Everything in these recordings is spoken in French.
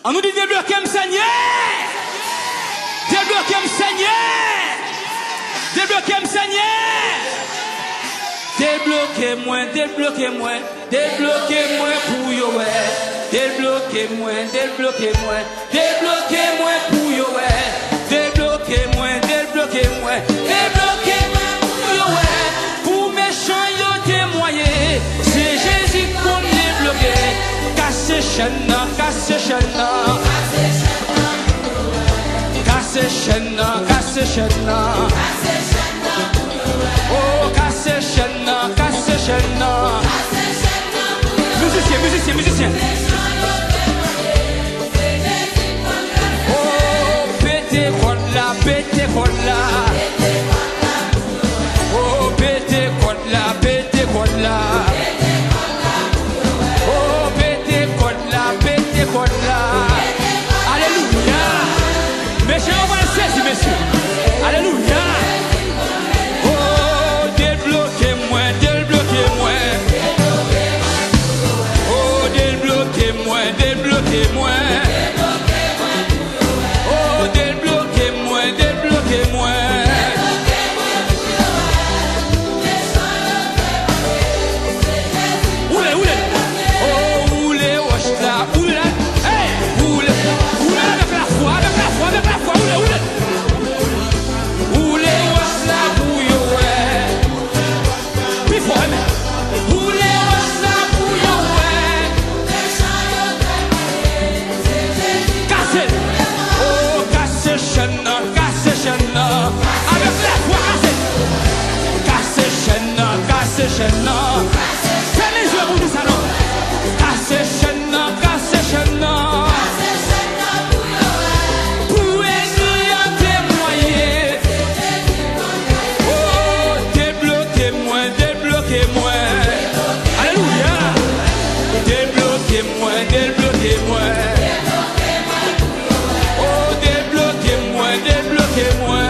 On nous dit débloquer me Seigneur. Débloquer me Seigneur. Débloquer me Seigneur. Débloquez-moi, débloquez-moi, débloquez-moi pour yo ouais. Débloquez-moi, débloquez-moi, débloquez-moi pour yo ouais. Débloquez-moi, débloquez-moi, débloquez-moi pour yo ouais. Pour méchant yo témoigner, c'est Jésus pour me débloquer. Casse chaîne, casse chaîne, casse chaîne, casse chaîne. Oh, casse chaîne, casse chaîne. Musicien, musicien, musicien. Oh, pété là, pété là. Oh, pété là, pété là. Oh, pété là, pété là. Alléluia. Messieurs, on va le saisir, messieurs. Alléluia. Débloquez-moi, débloquez-moi. Oh, débloquez-moi, débloquez-moi. Oh, débloquez-moi, débloquez-moi. Oulé, oulé. Oh, oulé, wesh là, oulé. Hey, oulé, oulé avec la foi, avec la foi, avec la foi, oulé, oulé. Oulé, wesh là, bouillon, ouais. Avec la foi casse chaîne, casse chaîne. Fais les yeux pour nous salon. Casse chaîne, casse chaîne. Pour essayer de témoigner. Oh, débloquez-moi, débloquez-moi. Alléluia. Débloquez-moi, débloquez-moi. Oh, débloquez-moi, débloquez-moi.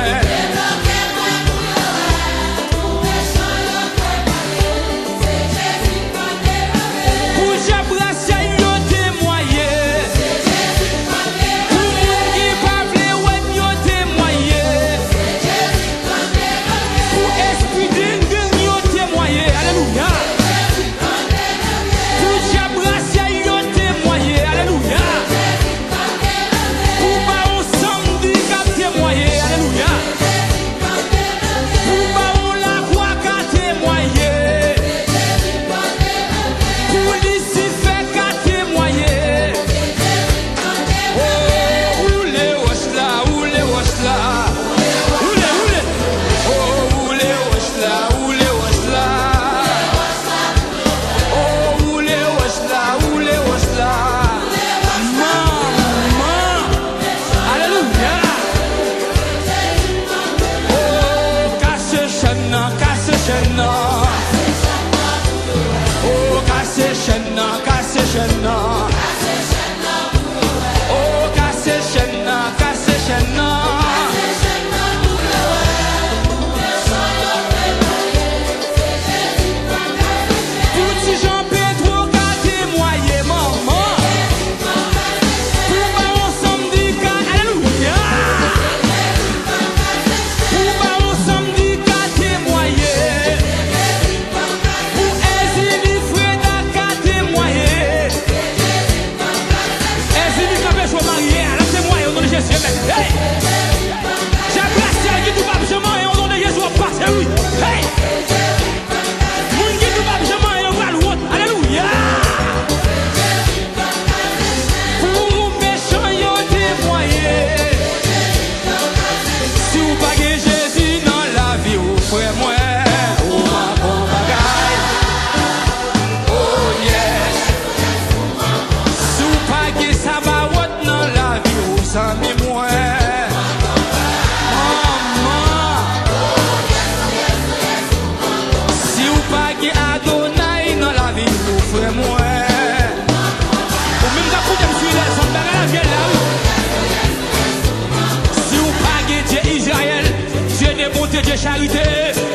de charité.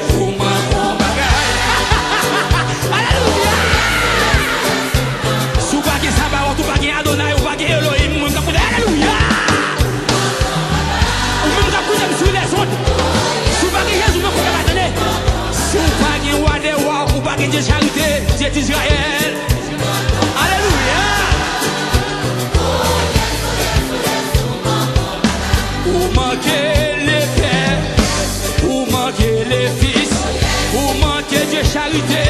Pour moi, bon bagaille. Alléluia. Sous baguette, ça va, tout baguette, Adonai, ou baguette, Elohim, Dieu charité, Dieu d'Israël. Alléluia. Vous manquez les pères, vous manquez les fils, vous manquez Dieu charité,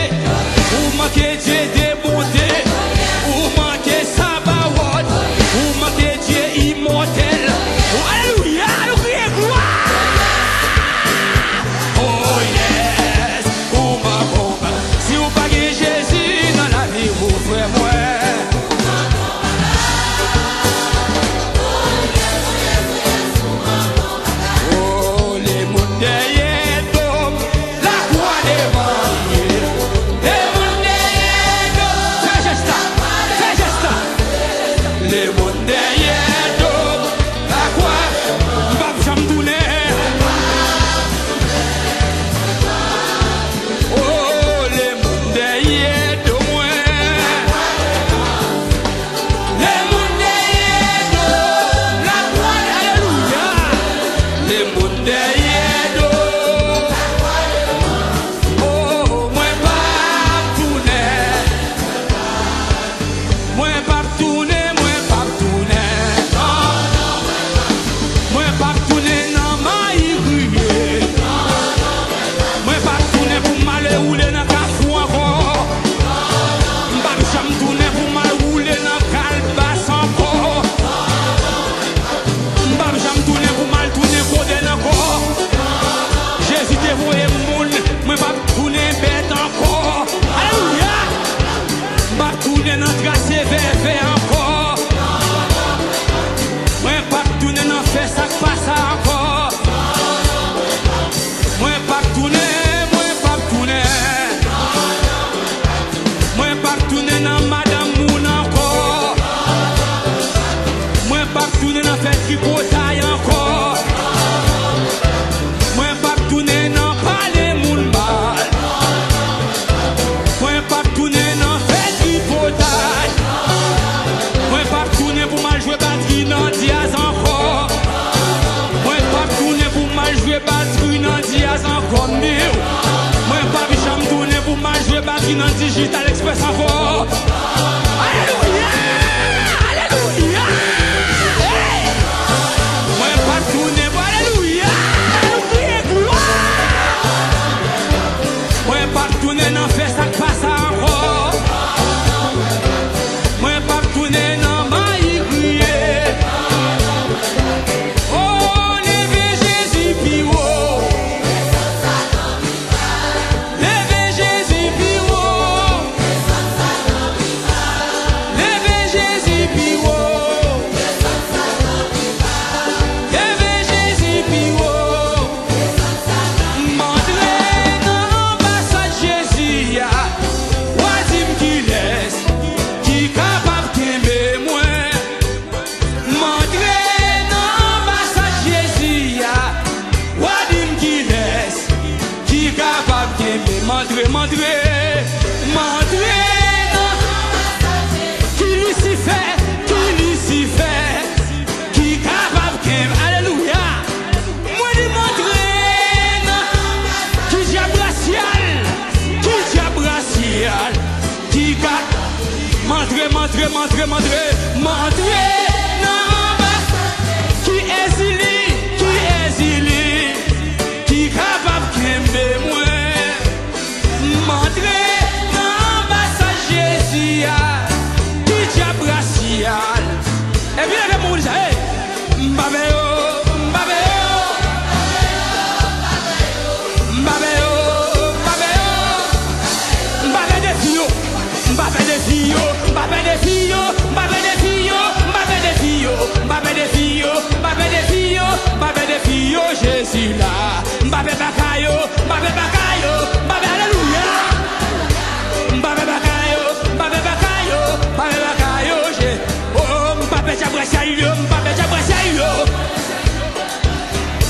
vous manquez Dieu des bontés, vous manquez Sabaoth, vous manquez Dieu immortel. Alléluia, nous crions gloire. Oh yes, vous manquez. Si vous paguez Jésus dans la vie, vous frère moi. Digital Express encore. Alléluia, alléluia. Hey. Moi pas tourner, alléluia. Gloire. Moi pas tourner, non fait ça passe encore. Moi pas tourner, non maï crier. Oh, levez Jésus puis oh. Levez Jésus puis oh. Montrez, qui exilé, qui capable de moi. Montrez, Jésus, qui diable racial. Et puis avec mon dit, Mbabeo. Jésus là, Mbappé Bakayo, alléluia. Mbappé Bakayo, oh Mbappé Jabrasayo,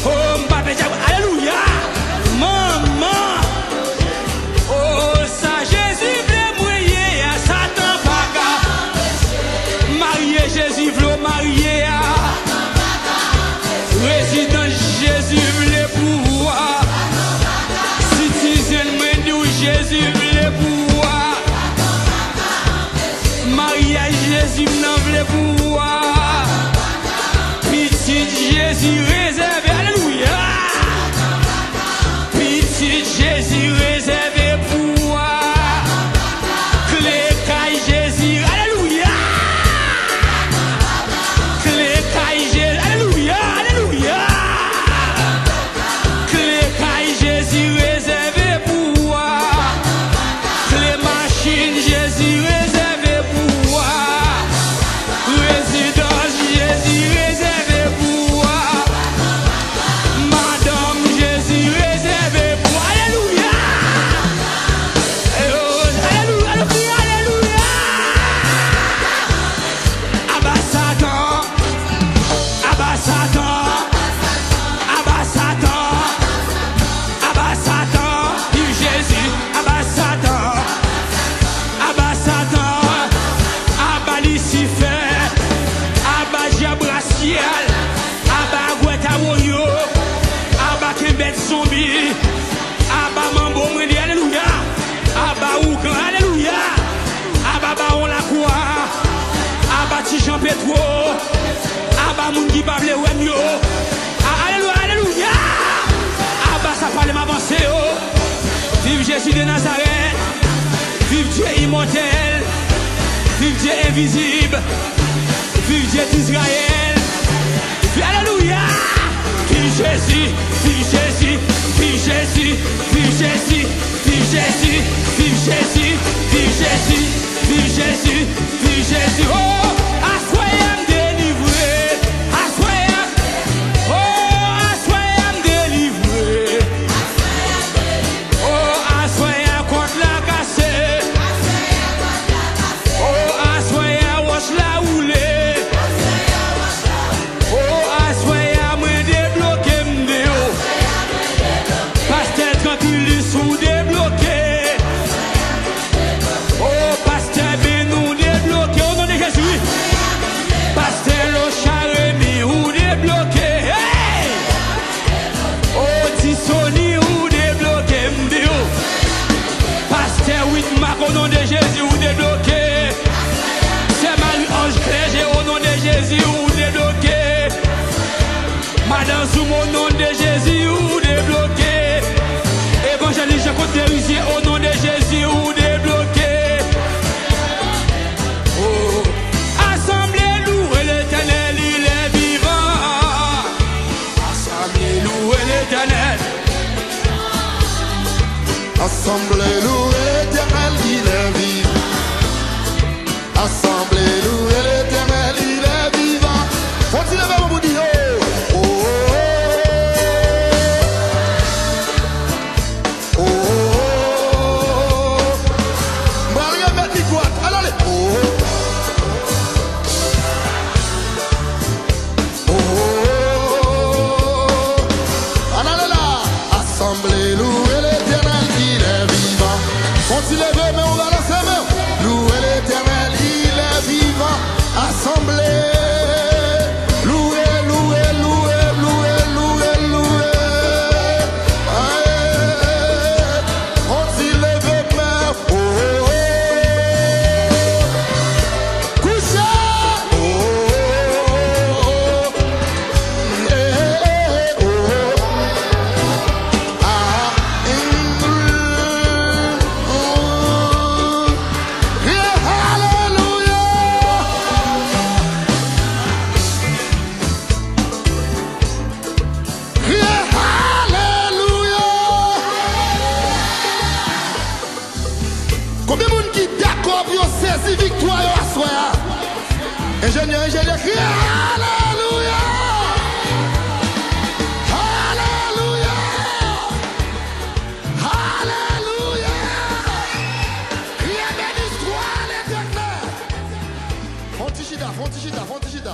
oh Mbappé alléluia. Maman, oh ça Jésus veut mouiller à Satan Baka. Marié Jésus veut marier à Résident Jésus voulait pouvoir. Citizen Jésus voulait pouvoir. réservé pour moi. Petit Jésus réservé, alléluia. Petit Jésus réservé pour moi. Clé caille Jésus, alléluia. Clé caille Jésus, alléluia, alléluia. Clé caille Jésus réservé pour moi. Clé machine Jésus réservé pour moi. Résidence Jésus réservé pour moi. Madame Jésus réservé pour moi. Alléluia. Alléluia, alléluia, alléluia. Abba Satan, Abba Satan, Abba Satan, Abba Satan, vive Jésus, Abba Satan, Abba Satan, Abba Lucifer, Abba Diabraciel, Abba Guetamoyo, Abba Kembet Zombie, Abba Mambo Mwendi, alléluia, Abba Ougan, alléluia, Abba Baron la Croix, Abba Tijan Petro, Abba Mungi Bable Wemyo, alléluia, alléluia, Abba ça parle m'avancer, vive Jésus de Nazareth, vive Dieu immortel, vive Dieu invisible, vive Dieu d'Israël, alléluia, vive Jésus, vive Jésus, vive Jésus, vive Jésus, vive Jésus, vive Jésus, vive Jésus, vive Jésus, vive Jésus, oh, assoyez-moi délivré, assoyez-moi, oh, assoyez-moi délivré, oh, assoyez-moi contre la cassée, oh, assoyez-moi wash la roulée, oh, assoyez-moi moi débloqué m'déo, pasteur tranquille sous débloqué, oh, pasteur Benou débloqué au nom de Jésus, pasteur Locharemi ou débloqué, hey! Oh, Tissoni ou débloqué m'déo, pasteur Whitmack au nom de Jésus ou débloqué, c'est Marie-Ange Clergé au nom de Jésus ou débloqué, Madame Zoum au nom de Jésus ou débloqué, évangéliste Jean-Claude Derisier au nom de Jésus ou débloqué. Oh, assemblée louer l'Éternel, il est vivant. Assemblée louer l'Éternel. Assemblée louer l'Éternel, il est vivant. Assemblée louer l'Éternel, il est vivant. Faut-il lever mon bout oh, oh, oh, oh. Maria Betty Quat, allez, oh, oh, oh. Allez là, assemblée louer l'Éternel, il est vivant. Faut-il lever, mais on va lancer, mais louer l'Éternel, il est vivant. Assemblée. Combien de monde qui est d'accord pour saisir victoire à soi? Ingénieur, crie Alléluia! Alléluia! Alléluia! Criez béni soit l'Éternel! Fontichida.